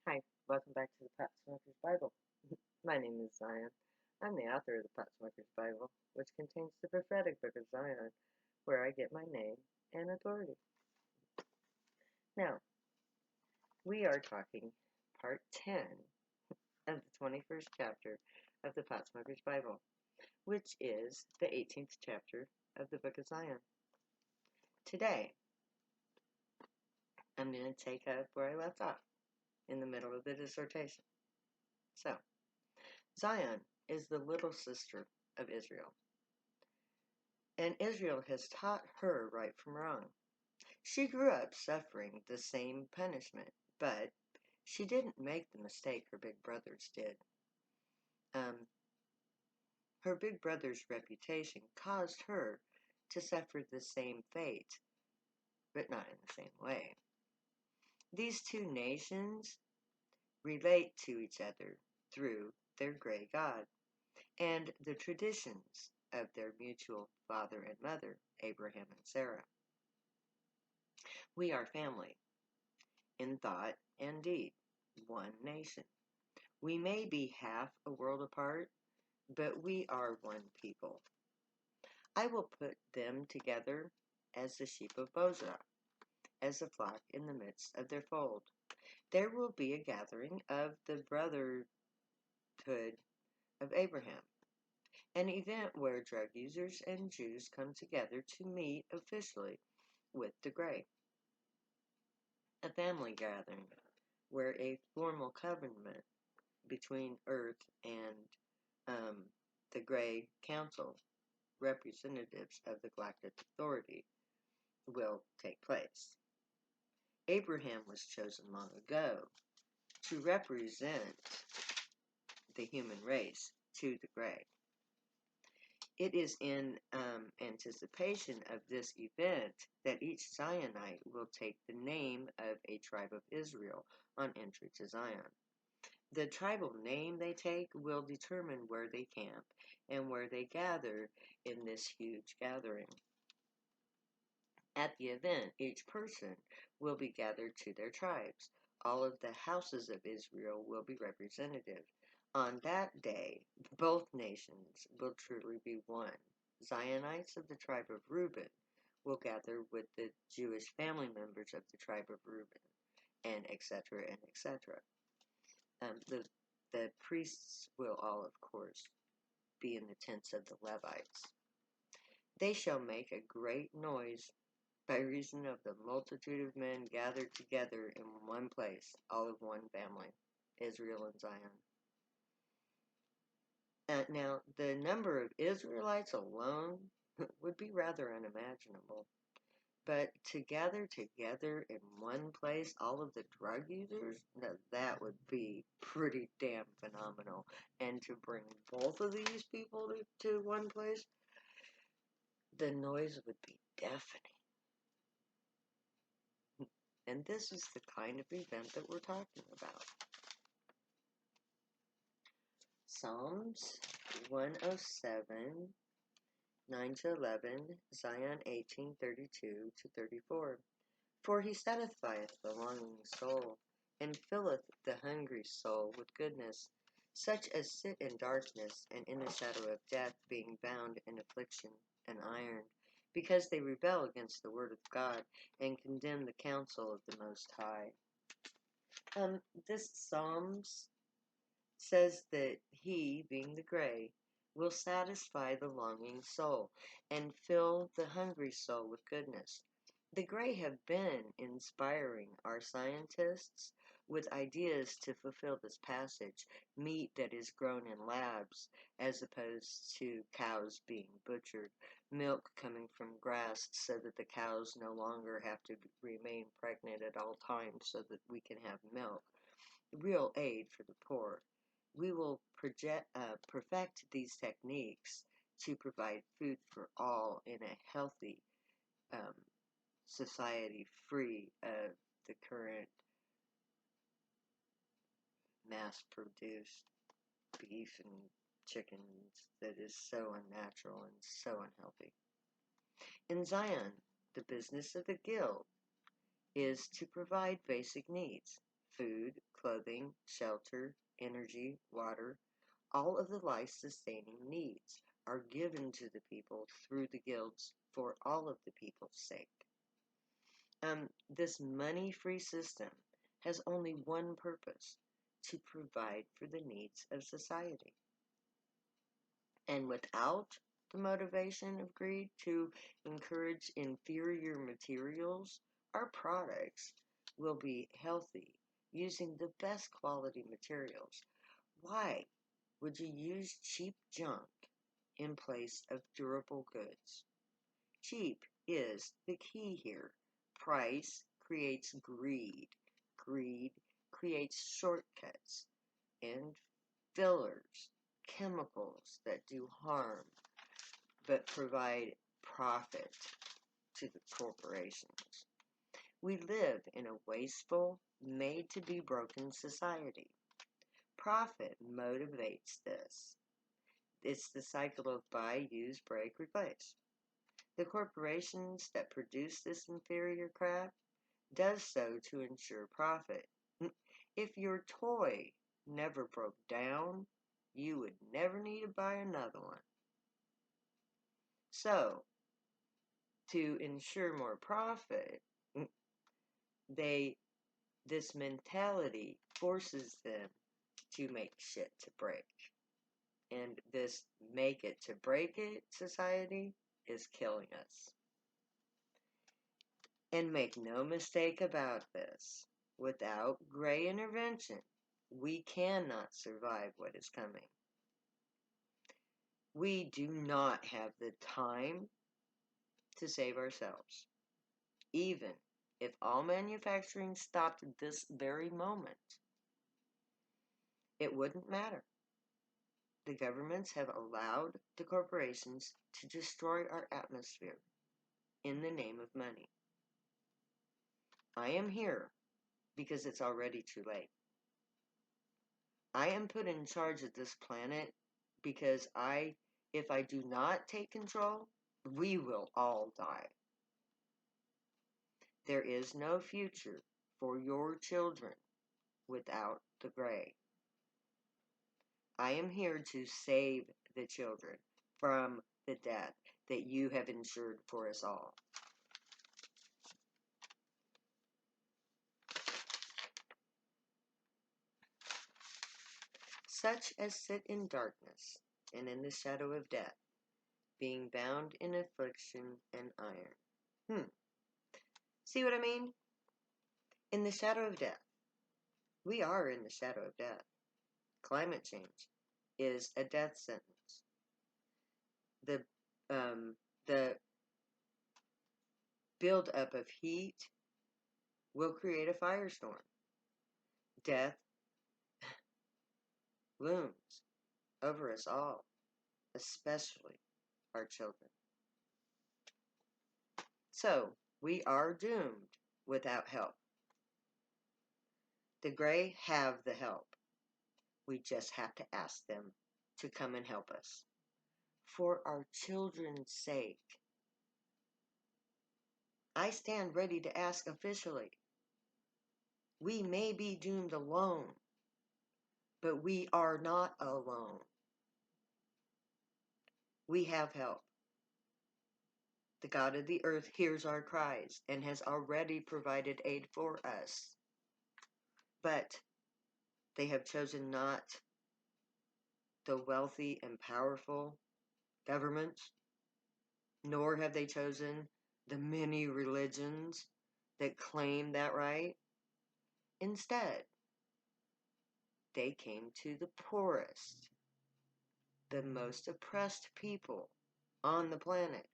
Hi, welcome back to the Pat Smoker's Bible. My name is Zion. I'm the author of the Pat Smoker's Bible, which contains the prophetic book of Zion, where I get my name and authority. Now, we are talking part 10 of the 21st chapter of the Pat Smoker's Bible, which is the 18th chapter of the book of Zion. Today, I'm going to take up where I left off in the middle of the dissertation. So, Zion is the little sister of Israel. And Israel has taught her right from wrong. She grew up suffering the same punishment, but she didn't make the mistake her big brothers did. Her big brother's reputation caused her to suffer the same fate, but not in the same way. These two nations relate to each other through their gray god and the traditions of their mutual father and mother, Abraham and Sarah. We are family in thought and deed, one nation. We may be half a world apart, but we are one people. I will put them together as the sheep of Bozrah, as a flock in the midst of their fold. There will be a gathering of the brotherhood of Abraham, an event where drug users and Jews come together to meet officially with the Grey. A family gathering where a formal covenant between Earth and the Grey Council, representatives of the Galactic Authority, will take place. Abraham was chosen long ago to represent the human race to the Grey. It is in anticipation of this event that each Zionite will take the name of a tribe of Israel on entry to Zion. The tribal name they take will determine where they camp and where they gather in this huge gathering. At the event, each person will be gathered to their tribes. All of the houses of Israel will be representative. On that day, both nations will truly be one. Zionites of the tribe of Reuben will gather with the Jewish family members of the tribe of Reuben, and etc., and etc. The priests will all, of course, be in the tents of the Levites. They shall make a great noise by reason of the multitude of men gathered together in one place, all of one family, Israel and Zion. Now, the number of Israelites alone would be rather unimaginable. But to gather together in one place all of the drug users, now that would be pretty damn phenomenal. And to bring both of these people to one place, the noise would be deafening. And this is the kind of event that we're talking about. Psalms 107, 9 to 11, Zion 18:32 to 34. For he satisfieth the longing soul, and filleth the hungry soul with goodness. Such as sit in darkness and in the shadow of death, being bound in affliction and iron, because they rebel against the word of God, and condemn the counsel of the Most High. This Psalms says that he, being the Grey, will satisfy the longing soul and fill the hungry soul with goodness. The Grey have been inspiring our scientists with ideas to fulfill this passage, meat that is grown in labs as opposed to cows being butchered, milk coming from grass so that the cows no longer have to remain pregnant at all times so that we can have milk, real aid for the poor. We will perfect these techniques to provide food for all in a healthy society free of the current mass-produced beef and chickens that is so unnatural and so unhealthy. In Zion, the business of the guild is to provide basic needs, food, clothing, shelter, energy, water, all of the life-sustaining needs are given to the people through the guilds for all of the people's sake. This money-free system has only one purpose: to provide for the needs of society. And without the motivation of greed to encourage inferior materials, our products will be healthy, using the best quality materials. Why would you use cheap junk in place of durable goods? Cheap is the key here. Price creates greed. Greed creates shortcuts and fillers, chemicals that do harm but provide profit to the corporations. We live in a wasteful, made to be broken society. Profit motivates this. It's the cycle of buy, use, break, replace. The corporations that produce this inferior crap does so to ensure profit. If your toy never broke down, you would never need to buy another one. So, to ensure more profit, this mentality forces them to make shit to break. And this make it to break it society is killing us. And make no mistake about this, without gray intervention, we cannot survive what is coming. We do not have the time to save ourselves. Even if all manufacturing stopped this very moment, it wouldn't matter. The governments have allowed the corporations to destroy our atmosphere in the name of money. I am here because it's already too late. I am put in charge of this planet because if I do not take control, we will all die. There is no future for your children without the gray. I am here to save the children from the death that you have ensured for us all. Such as sit in darkness and in the shadow of death, being bound in affliction and iron. See what I mean? In the shadow of death. We are in the shadow of death. Climate change is a death sentence. The buildup of heat will create a firestorm. Death looms over us all, especially our children. So, we are doomed without help. The gray have the help. We just have to ask them to come and help us. For our children's sake. I stand ready to ask officially. We may be doomed alone, but we are not alone. We have help. The God of the earth hears our cries and has already provided aid for us. But they have chosen not the wealthy and powerful governments, nor have they chosen the many religions that claim that right. Instead, they came to the poorest, the most oppressed people on the planet.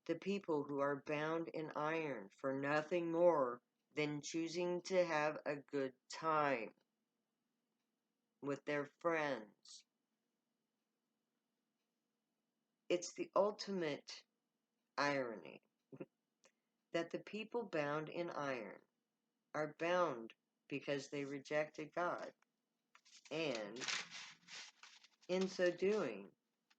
The people who are bound in iron for nothing more than choosing to have a good time with their friends. It's the ultimate irony that the people bound in iron are bound because they rejected God, and in so doing,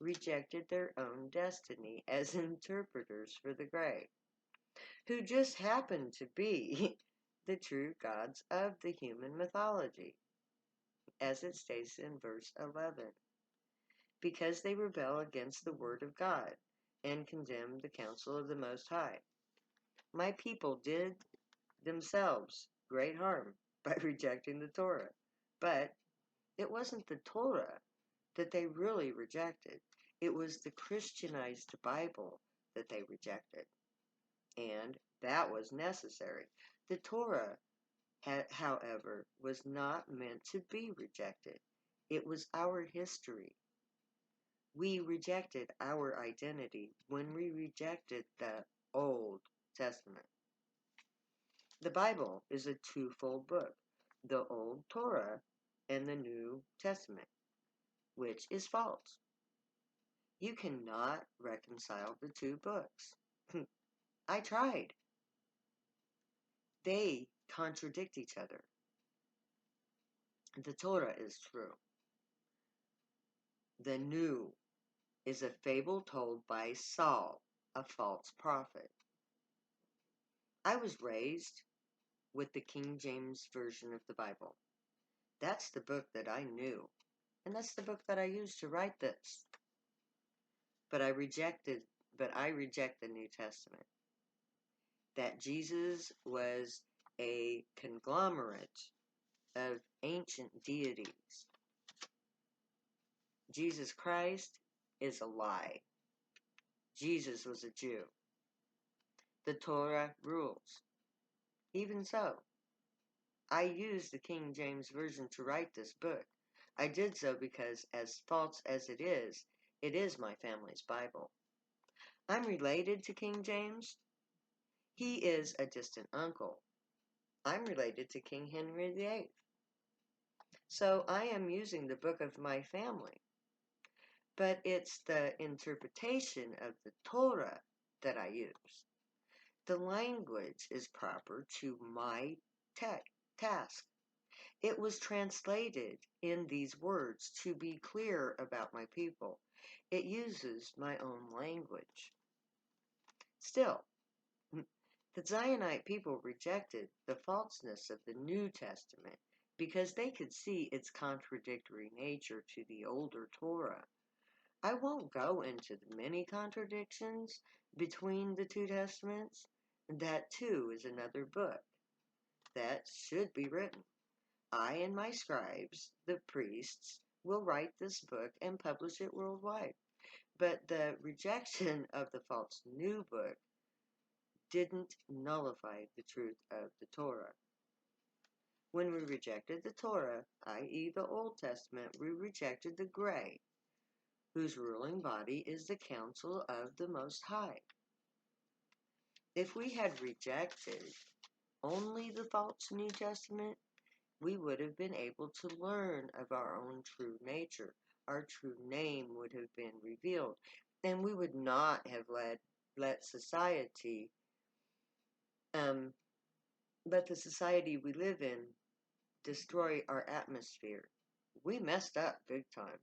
rejected their own destiny as interpreters for the gray, who just happen to be the true gods of the human mythology, as it states in verse 11, because they rebel against the word of God and condemn the counsel of the Most High. My people did themselves great harm by rejecting the Torah, but it wasn't the Torah that they really rejected. It was the Christianized Bible that they rejected, and that was necessary. The Torah, however, was not meant to be rejected. It was our history. We rejected our identity when we rejected the Old Testament. The Bible is a twofold book, the Old Torah and the New Testament, which is false. You cannot reconcile the two books. I tried. They contradict each other. The Torah is true. The New is a fable told by Saul, a false prophet. I was raised with the King James Version of the Bible. That's the book that I knew, and that's the book that I used to write this. But I reject the New Testament. That Jesus was a conglomerate of ancient deities. Jesus Christ is a lie. Jesus was a Jew. The Torah rules. Even so, I used the King James Version to write this book. I did so because, as false as it is my family's Bible. I'm related to King James. He is a distant uncle. I'm related to King Henry VIII. So I am using the book of my family. But it's the interpretation of the Torah that I use. The language is proper to my task. It was translated in these words to be clear about my people. It uses my own language. Still, the Zionite people rejected the falseness of the New Testament because they could see its contradictory nature to the older Torah. I won't go into the many contradictions between the two testaments. That too is another book that should be written. I and my scribes, the priests, will write this book and publish it worldwide. But the rejection of the false new book didn't nullify the truth of the Torah. When we rejected the Torah, i.e. the Old Testament, we rejected the gray, whose ruling body is the counsel of the Most High. If we had rejected only the false New Testament, we would have been able to learn of our own true nature. Our true name would have been revealed, and we would not have let the society we live in destroy our atmosphere. We messed up big time.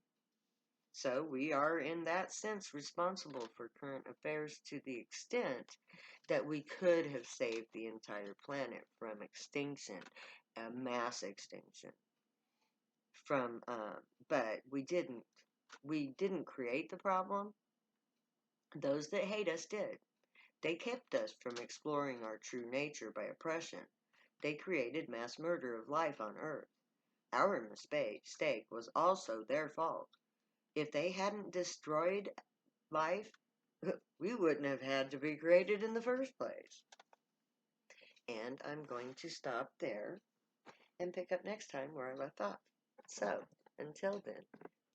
So we are in that sense responsible for current affairs to the extent that we could have saved the entire planet from extinction, a mass extinction. But we didn't. We didn't create the problem. Those that hate us did. They kept us from exploring our true nature by oppression. They created mass murder of life on Earth. Our mistake was also their fault. If they hadn't destroyed life, we wouldn't have had to be created in the first place. And I'm going to stop there and pick up next time where I left off. So, until then,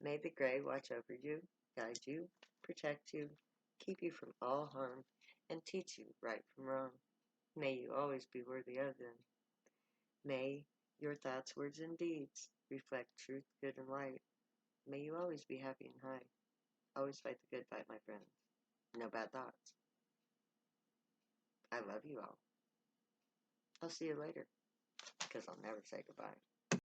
may the Gray watch over you, guide you, protect you, keep you from all harm, and teach you right from wrong. May you always be worthy of them. May your thoughts, words, and deeds reflect truth, good, and light. May you always be happy and high. Always fight the good fight, my friends. No bad thoughts. I love you all. I'll see you later, because I'll never say goodbye.